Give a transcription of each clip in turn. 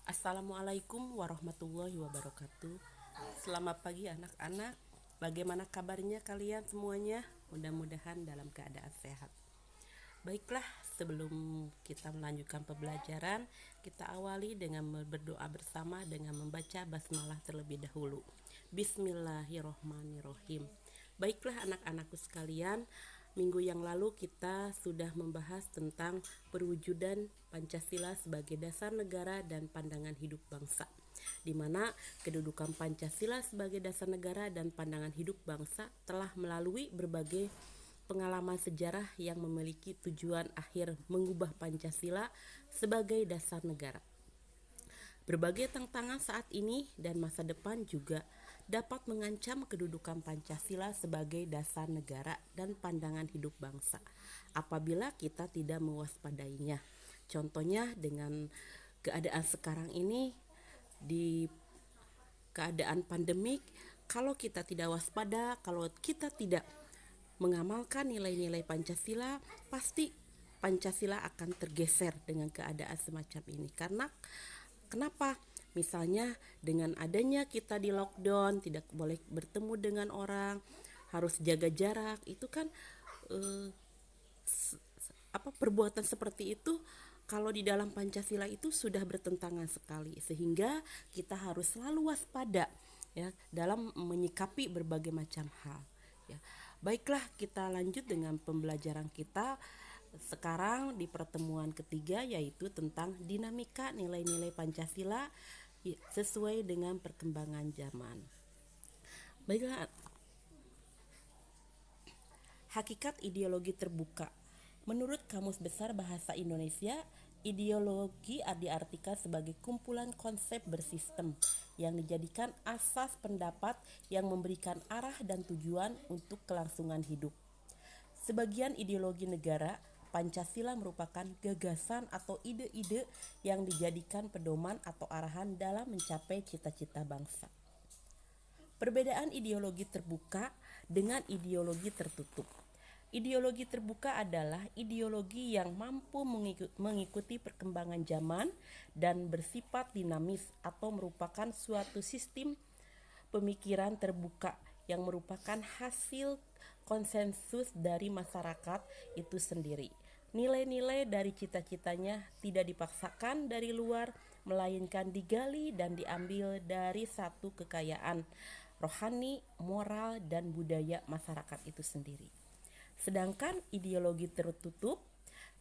Assalamualaikum warahmatullahi wabarakatuh. Selamat pagi anak-anak. Bagaimana kabarnya kalian semuanya? Mudah-mudahan dalam keadaan sehat. Baiklah, sebelum kita melanjutkan pembelajaran, kita awali dengan berdoa bersama dengan membaca basmalah terlebih dahulu. Bismillahirrohmanirrohim. Baiklah anak-anakku sekalian, minggu yang lalu kita sudah membahas tentang perwujudan Pancasila sebagai dasar negara dan pandangan hidup bangsa, di mana kedudukan Pancasila sebagai dasar negara dan pandangan hidup bangsa telah melalui berbagai pengalaman sejarah yang memiliki tujuan akhir mengubah Pancasila sebagai dasar negara. Berbagai tantangan saat ini dan masa depan juga dapat mengancam kedudukan Pancasila sebagai dasar negara dan pandangan hidup bangsa apabila kita tidak mewaspadainya. Contohnya dengan keadaan sekarang ini, di keadaan pandemik, kalau kita tidak waspada, kalau kita tidak mengamalkan nilai-nilai Pancasila, pasti Pancasila akan tergeser dengan keadaan semacam ini. Karena kenapa? Misalnya dengan adanya kita di lockdown, tidak boleh bertemu dengan orang, harus jaga jarak, itu kan perbuatan seperti itu kalau di dalam Pancasila itu sudah bertentangan sekali, sehingga kita harus selalu waspada ya dalam menyikapi berbagai macam hal ya. Baiklah, kita lanjut dengan pembelajaran kita sekarang di pertemuan ketiga, yaitu tentang dinamika nilai-nilai Pancasila sesuai dengan perkembangan zaman. Baiklah, hakikat ideologi terbuka. Menurut Kamus Besar Bahasa Indonesia, ideologi diartikan sebagai kumpulan konsep bersistem yang dijadikan asas pendapat yang memberikan arah dan tujuan untuk kelangsungan hidup. Sebagian ideologi negara, Pancasila merupakan gagasan atau ide-ide yang dijadikan pedoman atau arahan dalam mencapai cita-cita bangsa. Perbedaan ideologi terbuka dengan ideologi tertutup. Ideologi terbuka adalah ideologi yang mampu mengikuti perkembangan zaman dan bersifat dinamis atau merupakan suatu sistem pemikiran terbuka yang merupakan hasil konsensus dari masyarakat itu sendiri. Nilai-nilai dari cita-citanya tidak dipaksakan dari luar, melainkan digali dan diambil dari satu kekayaan rohani, moral, dan budaya masyarakat itu sendiri. Sedangkan ideologi tertutup,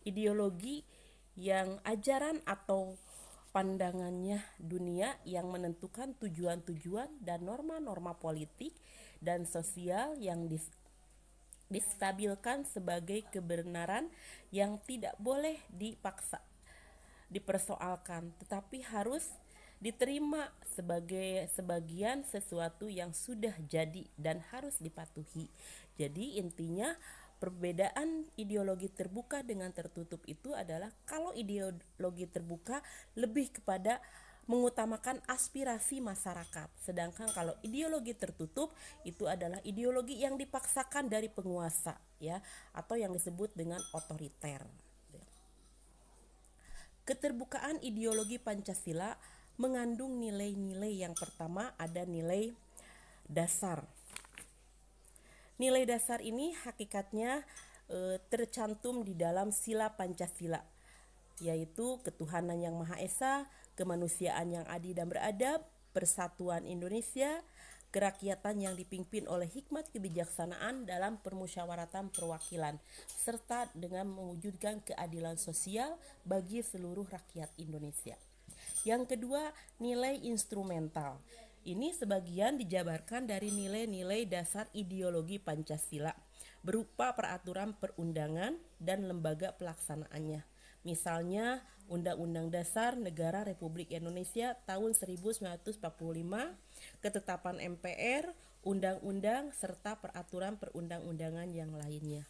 ideologi yang ajaran atau pandangannya dunia yang menentukan tujuan-tujuan dan norma-norma politik dan sosial yang distabilkan sebagai kebenaran yang tidak boleh dipersoalkan, tetapi harus diterima sebagai sebagian sesuatu yang sudah jadi dan harus dipatuhi. Jadi intinya perbedaan ideologi terbuka dengan tertutup itu adalah kalau ideologi terbuka lebih kepada mengutamakan aspirasi masyarakat, sedangkan kalau ideologi tertutup itu adalah ideologi yang dipaksakan dari penguasa ya, atau yang disebut dengan otoriter. Keterbukaan ideologi Pancasila mengandung nilai-nilai. Yang pertama ada nilai dasar. Nilai dasar ini hakikatnya tercantum di dalam sila Pancasila, yaitu ketuhanan yang Maha Esa, kemanusiaan yang adil dan beradab, persatuan Indonesia, kerakyatan yang dipimpin oleh hikmat kebijaksanaan dalam permusyawaratan perwakilan, serta dengan mewujudkan keadilan sosial bagi seluruh rakyat Indonesia. Yang kedua, nilai instrumental. Ini sebagian dijabarkan dari nilai-nilai dasar ideologi Pancasila berupa peraturan perundangan dan lembaga pelaksanaannya. Misalnya Undang-Undang Dasar Negara Republik Indonesia tahun 1945, ketetapan MPR, undang-undang, serta peraturan perundang-undangan yang lainnya.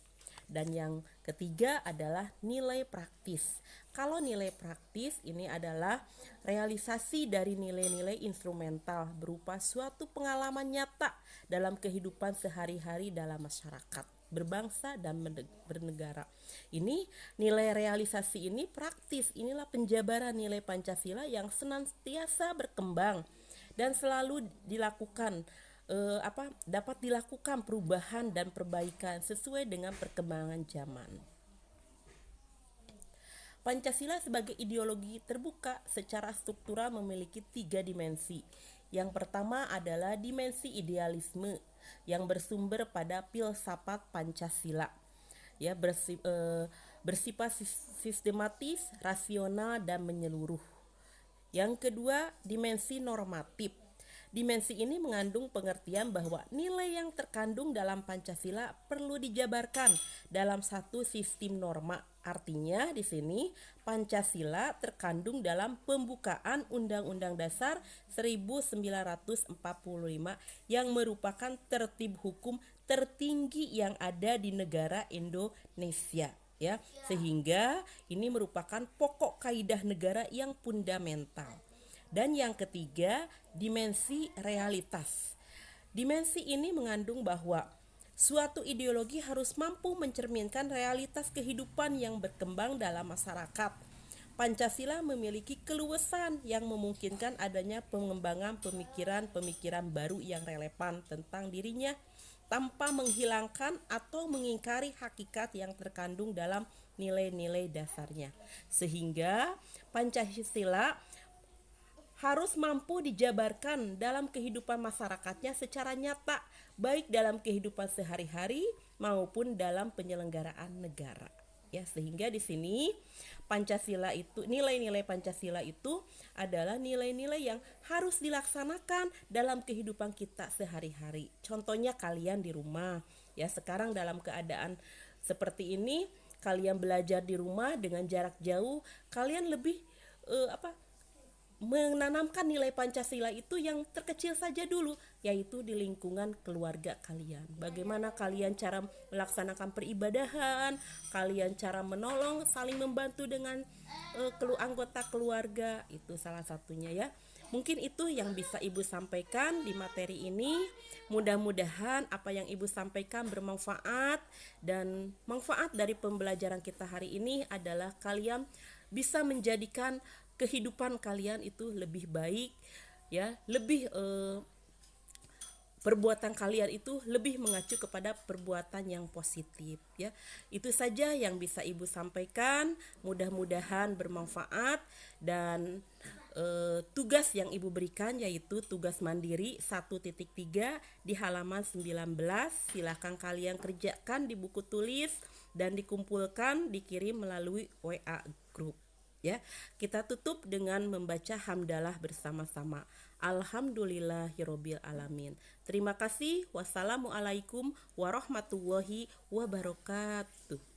Dan yang ketiga adalah nilai praktis. Kalau nilai praktis ini adalah realisasi dari nilai-nilai instrumental berupa suatu pengalaman nyata dalam kehidupan sehari-hari dalam masyarakat. berbangsa dan bernegara. Ini nilai realisasi ini praktis, inilah penjabaran nilai Pancasila yang senantiasa berkembang dan selalu dilakukan dapat dilakukan perubahan dan perbaikan sesuai dengan perkembangan zaman. Pancasila sebagai ideologi terbuka secara struktural memiliki 3 dimensi. Yang pertama adalah dimensi idealisme yang bersumber pada filsafat Pancasila. Ya, bersifat sistematis, rasional dan menyeluruh. Yang kedua, dimensi normatif. Dimensi ini mengandung pengertian bahwa nilai yang terkandung dalam Pancasila perlu dijabarkan dalam satu sistem norma. Artinya di sini Pancasila terkandung dalam pembukaan Undang-Undang Dasar 1945 yang merupakan tertib hukum tertinggi yang ada di negara Indonesia. Ya, sehingga ini merupakan pokok kaidah negara yang fundamental. Dan yang ketiga, dimensi realitas. Dimensi ini mengandung bahwa suatu ideologi harus mampu mencerminkan realitas kehidupan yang berkembang dalam masyarakat. Pancasila memiliki keluasan yang memungkinkan adanya pengembangan pemikiran-pemikiran baru yang relevan tentang dirinya tanpa menghilangkan atau mengingkari hakikat yang terkandung dalam nilai-nilai dasarnya. Sehingga Pancasila harus mampu dijabarkan dalam kehidupan masyarakatnya secara nyata, baik dalam kehidupan sehari-hari maupun dalam penyelenggaraan negara. Ya, sehingga di sini Pancasila itu, nilai-nilai Pancasila itu adalah nilai-nilai yang harus dilaksanakan dalam kehidupan kita sehari-hari. Contohnya kalian di rumah, ya sekarang dalam keadaan seperti ini, kalian belajar di rumah dengan jarak jauh, kalian lebih menanamkan nilai Pancasila itu yang terkecil saja dulu, yaitu di lingkungan keluarga kalian. Bagaimana kalian cara melaksanakan peribadahan, kalian cara menolong, saling membantu dengan anggota keluarga, itu salah satunya ya. Mungkin itu yang bisa Ibu sampaikan di materi ini. Mudah-mudahan apa yang Ibu sampaikan bermanfaat, dan manfaat dari pembelajaran kita hari ini adalah kalian bisa menjadikan kehidupan kalian itu lebih baik, ya, lebih perbuatan kalian itu lebih mengacu kepada perbuatan yang positif, ya. Itu saja yang bisa Ibu sampaikan. Mudah-mudahan bermanfaat, dan tugas yang Ibu berikan yaitu tugas mandiri 1.3 di halaman 19. Silakan kalian kerjakan di buku tulis dan dikumpulkan, dikirim melalui WA group. Ya, kita tutup dengan membaca hamdalah bersama-sama. Alhamdulillahirabbil alamin. Terima kasih. Wassalamualaikum warahmatullahi wabarakatuh.